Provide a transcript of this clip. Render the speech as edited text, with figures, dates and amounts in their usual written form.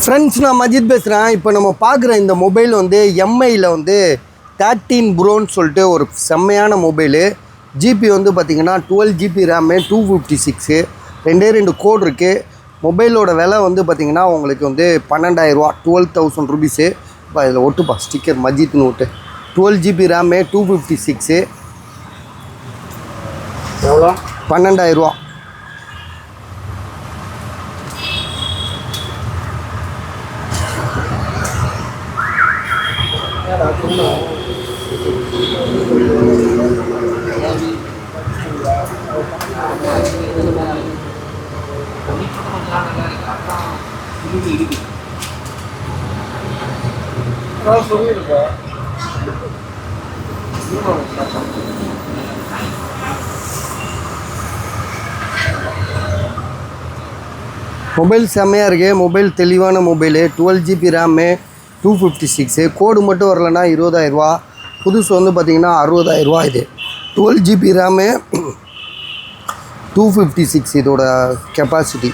Friends, நான் மஜித் பேசுகிறேன். இப்போ நம்ம பார்க்குற இந்த மொபைல் வந்து எம்ஐயில் வந்து 13 ப்ரோன்னு சொல்லிட்டு ஒரு செம்மையான மொபைலு. ஜிபி வந்து பார்த்திங்கன்னா 12 GB ரேமு, 256, ரெண்டு கோட் இருக்குது. மொபைலோட விலை வந்து பார்த்திங்கன்னா உங்களுக்கு வந்து 12,000 ரூபா, 12,000 ருபீஸு. இப்போ இதில் ஒட்டுப்பா ஸ்டிக்கர் மஜித்னு ஒட்டு. 12 GB ரேமு, 256, எவ்வளோ? 12,000 ரூபா. மொபைல் செம்மையாக இருக்குது. மொபைல் தெளிவான மொபைலு. 12 GB ரேமு, 256, கோடு மட்டும் வரலன்னா 20,000 ரூபா. புதுசு வந்து பார்த்திங்கன்னா 60,000 ரூபா. இது 12 GB ரேமு, 256 இதோட கெப்பாசிட்டி.